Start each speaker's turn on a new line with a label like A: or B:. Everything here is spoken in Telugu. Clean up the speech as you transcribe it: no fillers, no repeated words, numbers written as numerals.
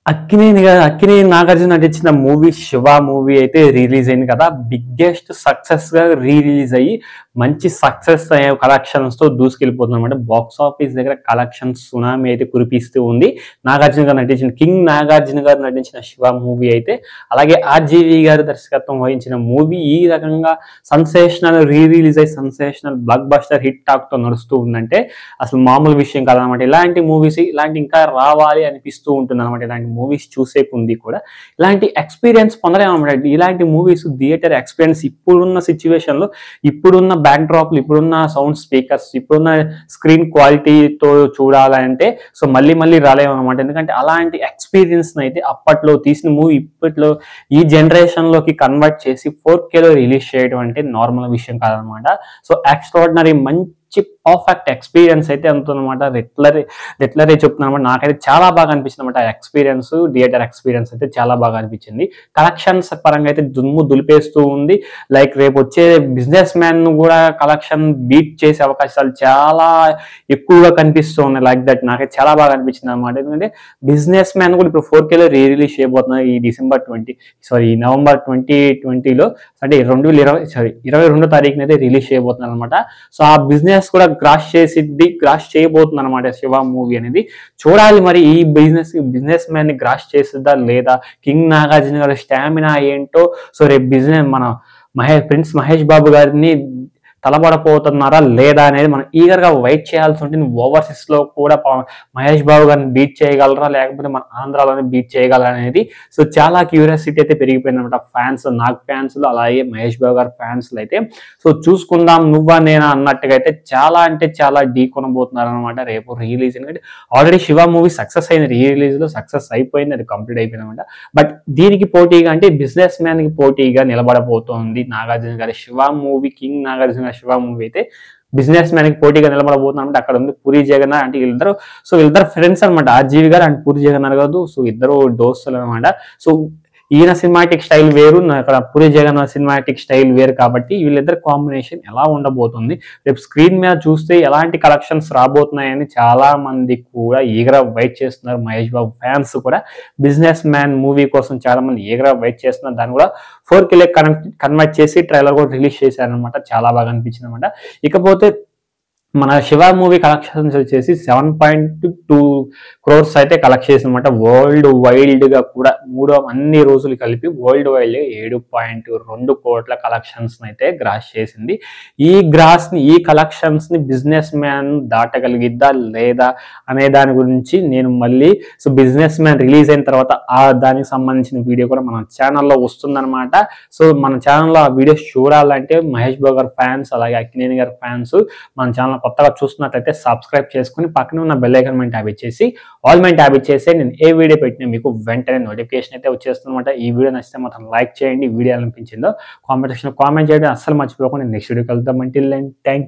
A: అక్కినేని నాగార్జున నటించిన మూవీ 'శివ' మూవీ అయితే రిలీజ్ అయింది కదా! బిగ్గెస్ట్ సక్సెస్‌గా రిలీజ్ అయ్యి మంచి సక్సెస్ అయ్యే కలెక్షన్స్‌తో దూసుకెళ్ళిపోతుందన్నమాట. బాక్స్ ఆఫీస్ దగ్గర కలెక్షన్స్ సునామీ అయితే కురిపిస్తూ ఉంది. కింగ్ నాగార్జున గారు నటించిన 'శివ' మూవీ అయితే. అలాగే ఆర్‌జీవి గారు దర్శకత్వం వహించిన మూవీ ఈ రకంగా సెన్సేషనల్ రిలీజ్ అయ్యి సెన్సేషనల్ బ్లాక్ బస్టర్ హిట్ టాక్‌తో నడుస్తూ ఉందంటే అసలు మామూలు విషయం కాదనమాట. ఇలాంటి మూవీస్ ఇంకా రావాలి అనిపిస్తూ ఉంటుందన్నమాట. ఇలాంటి మూవీస్ చూసే కొంది కూడా ఇలాంటి ఎక్స్‌పీరియన్స్ పొందలేమన్నమాట. ఇలాంటి మూవీస్ థియేటర్ ఎక్స్‌పీరియన్స్ ఇప్పుడున్న సిట్యుయేషన్‌లో, ఇప్పుడున్న బ్యాక్ డ్రాప్‌లు, ఇప్పుడున్న సౌండ్ స్పీకర్స్, ఇప్పుడున్న స్క్రీన్ క్వాలిటీతో చూడాలంటే మళ్ళీ మళ్ళీ రాలేమన్నమాట. ఎందుకంటే అలాంటి ఎక్స్‌పీరియన్స్‌నైతే అప్పట్లో తీసిన మూవీ ఇప్పట్లో ఈ జనరేషన్‌లోకి కన్వర్ట్ చేసి 4Kలో రిలీజ్ చేయడం అంటే నార్మల్ విషయం కాదనమాట. ఎక్స్ట్రార్డినరీ మంచి పర్ఫెక్ట్ ఎక్స్‌పీరియన్స్ అయితే ఉందన్నమాట. లిటరరీ చెప్తున్నానన్నమాట. నాకైతే చాలా బాగా అనిపించిందన్నమాట. ఆ ఎక్స్‌పీరియన్స్, థియేటర్ ఎక్స్‌పీరియన్స్ అయితే చాలా బాగా అనిపించింది. కలెక్షన్స్ పరంగా అయితే దుమ్ము దులిపేస్తూ ఉంది. లైక్ రేపు వచ్చే బిజినెస్ మ్యాన్ కూడా కలెక్షన్ బీట్ చేసే అవకాశాలు చాలా ఎక్కువగా కనిపిస్తూ ఉన్నాయి. లైక్ దట్ నాకైతే చాలా బాగా అనిపించింది అనమాట. ఎందుకంటే బిజినెస్ మ్యాన్ కూడా ఇప్పుడు 4Kలో రిలీజ్ చేయబోతున్నారు ఈ నవంబర్ 2020లో, అంటే 22 తారీఖునైతే రిలీజ్ చేయబోతున్నారు అనమాట. ఆ బిజినెస్ కూడా గ్రాస్ చేయబోతుంది అనమాట 'శివ' మూవీ అనేది. చూడాలి మరి ఈ బిజినెస్ మ్యాన్ ని గ్రాస్ చేస్తుందా లేదా, కింగ్ నాగార్జున గారి స్టామినా ఏంటో. రేపు మన ప్రిన్స్ మహేష్ బాబు గారిని తలబడపోతున్నారా లేదా అనేది మనం ఈగర్ గా వెయిట్ చేయాల్సి ఉంటుంది. ఓవర్సీస్ లో కూడా మహేష్ బాబు గారిని బీట్ చేయగలరా, లేకపోతే మన ఆంధ్రాలోనే బీట్ చేయగలరా అనేది చాలా క్యూరియాసిటీ అయితే పెరిగిపోయింది అనమాట. నాగ్ ఫ్యాన్స్ లో, అలాగే మహేష్ బాబు గారి ఫ్యాన్స్ లో అయితే. చూసుకుందాం నువ్వా నేనా అన్నట్టుగా అయితే చాలా అంటే చాలా ఢీ కొనబోతున్నారు అనమాట రేపు రిలీజ్. ఎందుకంటే ఆల్రెడీ 'శివ' మూవీ సక్సెస్ అయింది, రిలీజ్ లో సక్సెస్ అయిపోయింది, అది కంప్లీట్ అయిపోయింది అనమాట. బట్ దీనికి పోటీగా అంటే బిజినెస్ మ్యాన్ కి పోటీగా నిలబడబోతోంది నాగార్జున గారి 'Shiva' movie. King Nagarjuna 'Shiva' movie అయితే బిజినెస్ మ్యాన్ కి పోటీగా నిలబడబోతున్నా అంటే అక్కడ ఉంది పూరి జగన్నాథ్. అంటే వీళ్ళిద్దరు ఫ్రెండ్స్ అనమాట, ఆర్‌జీవి గారు అండ్ పూరి జగన్నాథ్ గారు. ఇద్దరు దోస్తులు అనమాట. ఈయన సినిమాటిక్ స్టైల్ వేరు, అక్కడ పూరి జగన్నాథ్ సినిమాటిక్ స్టైల్ వేరు. కాబట్టి వీళ్ళిద్దరు కాంబినేషన్ ఎలా ఉండబోతుంది, రేపు స్క్రీన్ మీద చూస్తే ఎలాంటి కలెక్షన్స్ రాబోతున్నాయని చాలా మంది కూడా ఈగరా వెయిట్ చేస్తున్నారు. మహేష్ బాబు ఫ్యాన్స్ కూడా బిజినెస్ మ్యాన్ మూవీ కోసం చాలా మంది ఈగరా వెయిట్ చేస్తున్నారు. దాన్ని కూడా 4K కన్వర్ట్ చేసి ట్రైలర్ కూడా రిలీజ్ చేశారనమాట. చాలా బాగా అనిపించింది అనమాట. ఇకపోతే మన 'శివ' మూవీ కలెక్షన్స్ వచ్చేసి 7.2 crores అయితే కలెక్ట్ చేసిందన్నమాట. వరల్డ్ వైల్డ్ గా కూడా అన్ని రోజులు కలిపి వరల్డ్ వైల్డ్ 7.2 కోట్ల కలెక్షన్స్ అయితే గ్రాస్ చేసింది. ఈ కలెక్షన్స్ ని బిజినెస్ మ్యాన్ దాటగలిగిద్దా లేదా అనే దాని గురించి నేను మళ్ళీ బిజినెస్ మ్యాన్ రిలీజ్ అయిన తర్వాత దానికి సంబంధించిన వీడియో కూడా మన ఛానల్లో వస్తుందన్నమాట. మన ఛానల్లో ఆ వీడియోస్ చూడాలంటే మహేష్ బాబు గారి ఫ్యాన్స్, అలాగే అక్కినేని గారి ఫ్యాన్స్ మన ఛానల్ కొత్తగా చూస్తున్నట్లయితే సబ్స్క్రైబ్ చేసుకుని పక్కన ఉన్న బెల్ ఐకాన్ మీద ట్యాప్ ఇచ్చేసి ఆల్ మీద ట్యాప్ ఇచ్చేసి నేను ఏ వీడియో పెట్టినా మీకు వెంటనే నోటిఫికేషన్ అయితే వచ్చేస్తుందన్నమాట. ఈ వీడియో నచ్చితే మాత్రం లైక్ చేయండి. వీడియో అనిపించిందో కామెంట్ చేయడం అస్సలు మర్చిపోకుండా నెక్స్ట్ వీడియో కలుద్దాం. థ్యాంక్